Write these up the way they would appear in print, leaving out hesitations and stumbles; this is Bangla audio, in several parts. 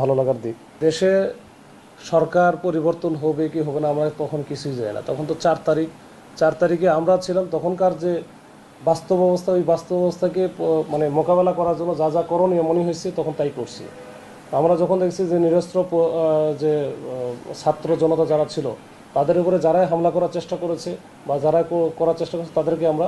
ভালো লাগার দিক, দেশে সরকার পরিবর্তন হবে কি হবে না আমরা তখন কিছুই জানি না। তখন তো 4 তারিখে আমরা ছিলাম, তখনকার যে বাস্তব অবস্থা, ওই বাস্তব অবস্থাকে মানে মোকাবেলা করার জন্য যা যা করণীয় মনে হয়েছে তখন তাই করছি। আমরা যখন দেখছি যে নিরস্ত্র যে ছাত্র জনতা যারা ছিল তাদের উপরে যারাই হামলা করার চেষ্টা করেছে বা যারা করার চেষ্টা করেছে তাদেরকে আমরা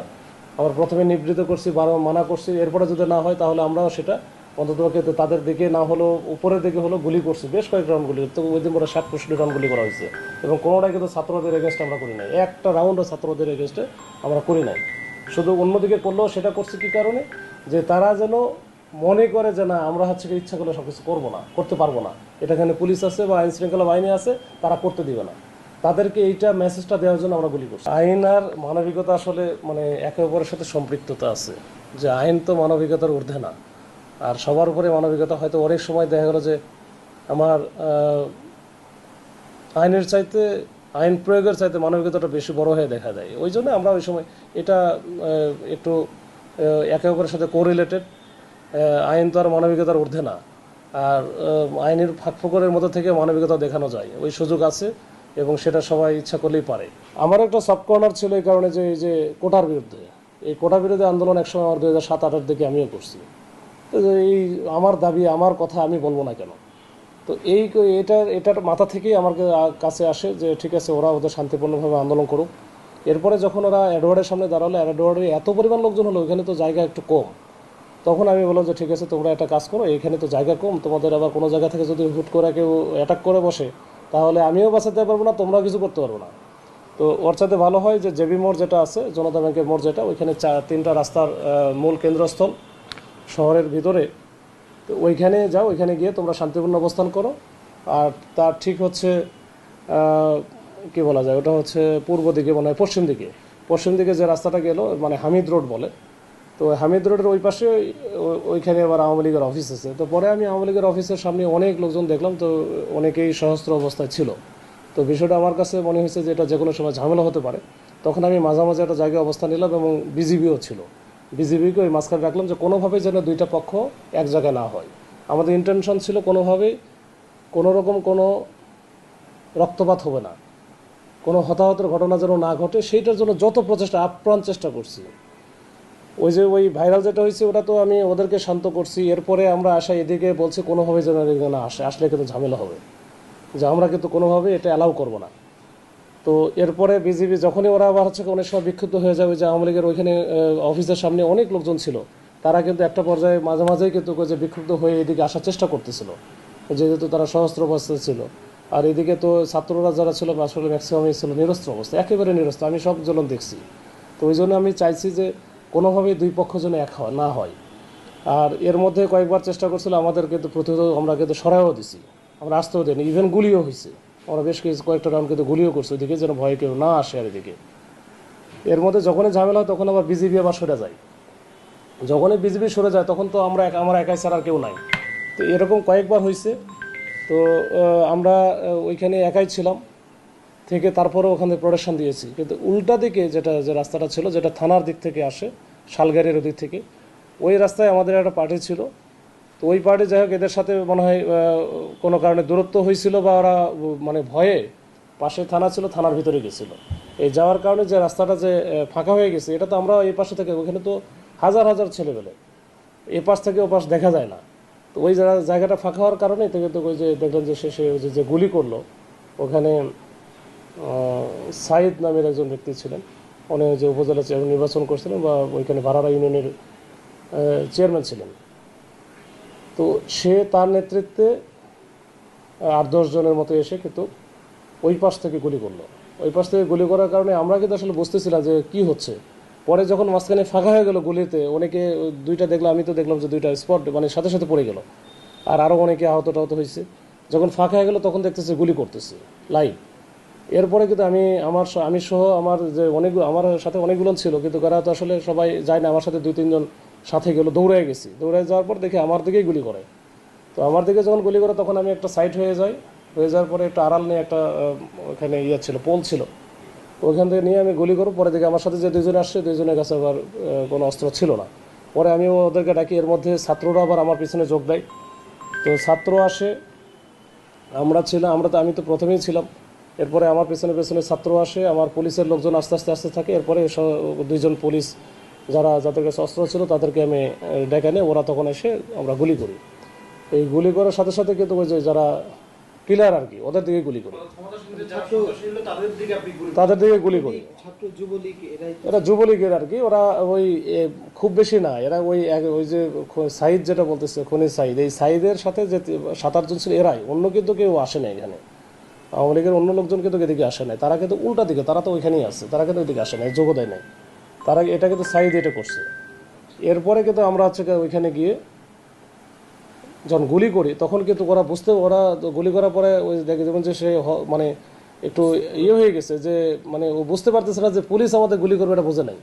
প্রথমে নিবৃত্ত করছি, মানা করছি। এরপরে যদি না হয় তাহলে আমরাও সেটা অন্ততপক্ষে তাদের দিকে না হলেও উপরের দিকে হলেও গুলি করছি, বেশ কয়েক রাউন্ড গুলি। তো ওই দিন পরে 60-65 রাউন্ড গুলি করা হয়েছে এবং কোনোটাই কিন্তু ছাত্রদের এগেনস্টে আমরা করি নাই, একটা রাউন্ডও ছাত্রদের এগেনস্টে আমরা করি নাই। শুধু অন্যদিকে করলেও সেটা করছি কী কারণে, যে তারা যেন মনে করে যে না আমরা হচ্ছে ইচ্ছা করলে সব কিছু করবো না, করতে পারবো না, এটা এখানে পুলিশ আছে বা আইন শৃঙ্খলা বাহিনী আছে, তারা করতে দিবে না। তাদেরকে এইটা মেসেজটা দেওয়ার জন্য আমরা গুলি করছি। আইন আর মানবিকতা আসলে মানে একে অপরের সাথে সম্পৃক্ততা আছে, যে আইন তো মানবিকতার ঊর্ধ্বে না। আর সবার উপরে মানবিকতা হয়তো অনেক সময় দেখা গেলো যে আমার আইনের চাইতে, আইন প্রয়োগের চাইতে মানবিকতাটা বেশি বড় হয়ে দেখা যায়। ওই জন্য আমরা ওই সময় এটা একটু একে অপরের সাথে কোরিলেটেড। আইন তো আর মানবিকতার ঊর্ধ্বে না। আর আইনের ফাঁকফোকরের মধ্যে থেকে মানবিকতা দেখানো যায়, ওই সুযোগ আছে এবং সেটা সবাই ইচ্ছা করলেই পারে। আমার একটা সফট কর্নার ছিল এই কারণে যে এই যে কোটার বিরুদ্ধে, এই কোটা বিরোধী আন্দোলন একসময় আমার 2007-08 দিকে আমিও করছি। তো এই আমার দাবি, আমার কথা আমি বলবো না কেন? তো এটার মাথা থেকেই আমার কাছে আসে যে ঠিক আছে, ওরা ওদের শান্তিপূর্ণভাবে আন্দোলন করুক। এরপরে যখন ওরা অ্যাডওয়ার্ডের সামনে দাঁড়ালো, অ্যাডওয়ার্ডে এত পরিমাণ লোকজন হলো, ওইখানে তো জায়গা একটু কম। তখন আমি বললাম যে ঠিক আছে, তোমরা একটা কাজ করো, এখানে তো জায়গা কম, তোমাদের আবার কোনো জায়গা থেকে যদি হুট করে কেউ অ্যাটাক করে বসে তাহলে আমিও বাঁচাতে পারবো না, তোমরাও কিছু করতে পারবো না। তো ওর সাথে ভালো হয় যে জেবি মোড় যেটা আছে, জনতা ব্যাংকের মোড় যেটা, ওইখানে 3টা রাস্তার মূল কেন্দ্রস্থল শহরের ভিতরে। তো ওইখানে যাও, ওইখানে গিয়ে তোমরা শান্তিপূর্ণ অবস্থান করো। আর তার ঠিক হচ্ছে কী বলা যায়, ওটা হচ্ছে পূর্ব দিকে, মানে পশ্চিম দিকে যে রাস্তাটা গেল মানে হামিদ রোড বলে। তো হামিদ রোডের ওই পাশে ওইখানে আবার আওয়ামী লীগের অফিস আছে। তো পরে আমি আওয়ামী লীগের অফিসের সামনে অনেক লোকজন দেখলাম, তো অনেকেই সশস্ত্র অবস্থায় ছিল। তো বিষয়টা আমার কাছে মনে হয়েছে যে এটা যে কোনো সময় ঝামেলা হতে পারে। তখন আমি মাঝামাঝি একটা জায়গায় অবস্থান নিলাম এবং বিজিবিও ছিল, বিজিবিকে ওই মাঝখানে রাখলাম যে কোনোভাবেই যেন দুইটা পক্ষ এক জায়গায় না হয়। আমাদের ইন্টেনশন ছিল কোনোভাবেই কোনোরকম কোনো রক্তপাত হবে না, কোনো হতাহতের ঘটনা যেন না ঘটে, সেইটার জন্য যত প্রচেষ্টা, আপ্রাণ চেষ্টা করছি। ওই ভাইরাল যেটা হয়েছে ওটা তো আমি ওদেরকে শান্ত করছি। এরপরে আমরা আসা এদিকে বলছি কোনোভাবে যেন এদিকে না আসলে কিন্তু ঝামেলা হবে, যে আমরা কিন্তু কোনোভাবে এটা অ্যালাউ করবো না। তো এরপরে বিজিবি যখনই ওরা আবার হচ্ছে অনেক সময় বিক্ষুব্ধ হয়ে যাবে, যে আওয়ামী লীগের ওইখানে অফিসের সামনে অনেক লোকজন ছিল, তারা কিন্তু একটা পর্যায়ে মাঝে মাঝেই কিন্তু যে বিক্ষুব্ধ হয়ে এদিকে আসার চেষ্টা করতেছিল, যেহেতু তারা সশস্ত্র অবস্থায় ছিল। আর এদিকে তো ছাত্ররা যারা ছিল আসলে ম্যাক্সিমামই ছিল নিরস্ত্র অবস্থা, একেবারে নিরস্ত্র, আমি সব জ্বলন দেখছি। তো ওই জন্য আমি চাইছি যে কোনোভাবেই দুই পক্ষ যেন এক না হয়। আর এর মধ্যে কয়েকবার চেষ্টা করছিল আমাদের, কিন্তু প্রতিহত আমরা কিন্তু সরাইও দিছি, আমরা আসতেও দিইনি, ইভেন গুলিও হয়েছে। আমরা বেশ কয়েকটা রাউন্ড কিন্তু গুলিও করছি ওইদিকে, যেন ভয়ে কেউ না আসে। আর এদিকে এর মধ্যে যখনই ঝামেলা হয় তখন আবার বিজিবি আবার সরে যায়। যখনই বিজিবি সরে যায় তখন তো আমার একাই ছাড়া আর কেউ নাই। তো এরকম কয়েকবার হয়েছে। তো আমরা ওইখানে একাই ছিলাম থেকে তারপরে ওখানে প্রোটেকশন দিয়েছি। কিন্তু উল্টা দিকে যে রাস্তাটা ছিল, যেটা থানার দিক থেকে আসে, শালগাড়ির ওদিক থেকে, ওই রাস্তায় আমাদের একটা পার্টি ছিল। তো ওই পার্টি যাই হোক এদের সাথে মনে হয় কোনো কারণে দূরত্ব হয়েছিল, বা ওরা মানে ভয়ে, পাশে থানা ছিল, থানার ভিতরে গেছিলো। এই যাওয়ার কারণে যে রাস্তাটা যে ফাঁকা হয়ে গেছে, এটা তো আমরা এই পাশে থেকে, ওখানে তো হাজার হাজার ছেলেবেলে, এ পাশ থেকে ও পাশ দেখা যায় না। তো ওই জায়গাটা ফাঁকা হওয়ার কারণে তো কিন্তু ওই যে দেখলেন যে শেষে যে গুলি করলো, ওখানে সাইদ নামের একজন ব্যক্তি ছিলেন, উনি যে উপজেলা চেয়ারম্যান নির্বাচন করছিলেন বা ওইখানে ভাড়ারা ইউনিয়নের চেয়ারম্যান ছিলেন। তো সে তার নেতৃত্বে 8-10 জনের মতো এসে কিন্তু ওই পাশ থেকে গুলি করলো। ওই পাশ থেকে গুলি করার কারণে আমরা কিন্তু আসলে বুঝতেছিলাম যে কি হচ্ছে। পরে যখন মাঝখানে ফাঁকা হয়ে গেল গুলিতে, অনেকে দুইটা দেখলাম, আমি তো দেখলাম যে দুইটা স্পট মানে সাথে সাথে পড়ে গেল, আর আরও অনেকে আহত টাহত হয়েছে। যখন ফাঁকা হয়ে গেল তখন দেখতেছে গুলি করতেছে লাইভ। এরপরে কিন্তু আমি সহ আমার যে আমার সাথে অনেকগুলো ছিল, কিন্তু তারা তো আসলে সবাই যায় না, আমার সাথে 2-3 জন সাথে গেল, দৌড়ে গেছি। দৌড়ে যাওয়ার পর দেখি আমার দিকেই গুলি করে। তো আমার দিকে যখন গুলি করে তখন আমি একটা সাইড হয়ে যাওয়ার পরে একটা আড়াল নিয়ে একটা ওখানে ছিল, পোল ছিল, ওইখান থেকে নিয়ে আমি গুলি করব। পরে দেখি আমার সাথে যে 2 জন আসছে, 2 জনের কাছে আবার কোনো অস্ত্র ছিল না। পরে আমি ওদেরকে ডাকি, এর মধ্যে ছাত্ররা আবার আমার পিছনে যোগ দেয়। তো ছাত্র আসে, আমি তো প্রথমেই ছিলাম, এরপরে আমার পেছনে পেছনে ছাত্র আসে, আমার পুলিশের লোকজন আস্তে আস্তে আসতে থাকে, এরপরে দুইজন পুলিশ যাদের কাছে অস্ত্র ছিল তাদেরকে আমি ডেকে নিয়ে ওরা তখন এসে আমরা গুলি করি। এই গুলি করার সাথে সাথে কিন্তু ওই যে যারা কিলার আর কি, ওদের দিকে গুলি করি, তাদের দিকে গুলি করি। এরা যুবলীগের আর কি, ওরা ওই খুব বেশি না, এরা ওই যে সাইদ যেটা বলতেছে খনি সাইদ, এই সাইদের সাথে যে 7-8 জন ছিল এরাই, অন্য কিন্তু কেউ আসে না এখানে। আওয়ামী লীগের অন্য লোকজন কিন্তু এদিকে আসে নাই, তারা কিন্তু উল্টা দিকে, তারা তো ওইখানেই আছে, তারা কিন্তু ওইদিকে আসে নাই, যোগ দেয় নাই, তারা এটা কিন্তু সাইদ এটা করছে। এরপরে কিন্তু আমরা হচ্ছে ওইখানে গিয়ে যখন গুলি করি তখন কিন্তু ওরা গুলি করার পরে ওই দেখে যেমন যে সে মানে একটু হয়ে গেছে, যে মানে ও বুঝতে পারতেছে না যে পুলিশ আমাদের গুলি করবে, এটা বোঝে নাই।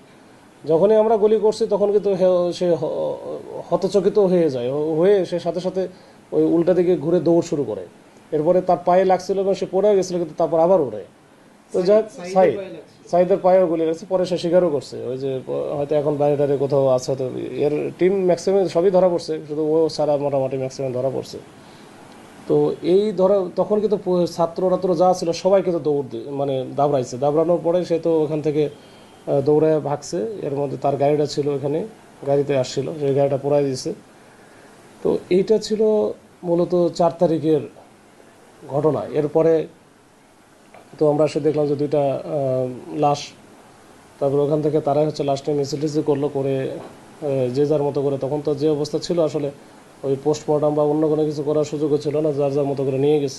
যখনই আমরা গুলি করছি তখন কিন্তু সে হতচকিত হয়ে যায়, হয়ে সে সাথে সাথে ওই উল্টা দিকে ঘুরে দৌড় শুরু করে। এরপরে তার পায়ে লাগছিল এবং সে পড়ে গেছিল, কিন্তু তারপর আবার ওড়ে। তো যাক, সাইদের পায়েও গুলি লাগছে, পরে সে স্বীকারও করছে ওই যে হয়তো এখন বাইরে কোথাও আছে, হয়তো এর টিম ম্যাক্সিমাম সবই ধরা পড়ছে, শুধু ও সারা মোটামুটি ম্যাক্সিমাম ধরা পড়ছে। তো এই তখন কিন্তু ছাত্র যা ছিল সবাই কিন্তু মানে দাবড়ানোর পরে সে তো ওখান থেকে দৌড়ে ভাগছে। এর মধ্যে তার গাড়িটা ছিল এখানে, গাড়িতে আসছিল, সেই গাড়িটা পোড়াই দিয়েছে। তো এইটা ছিল মূলত 4 তারিখের ঘটনা। এরপরে তো আমরা সে দেখলাম যে 2টা লাশ, তারপরে ওখান থেকে তারাই হচ্ছে লাশটা মিছিল করলো, করে যে যার মতো করে, তখন তো যে অবস্থা ছিল আসলে ওই পোস্টমর্টম বা অন্য কোনো কিছু করার সুযোগও ছিল না, যার যার মতো করে নিয়ে গেছে।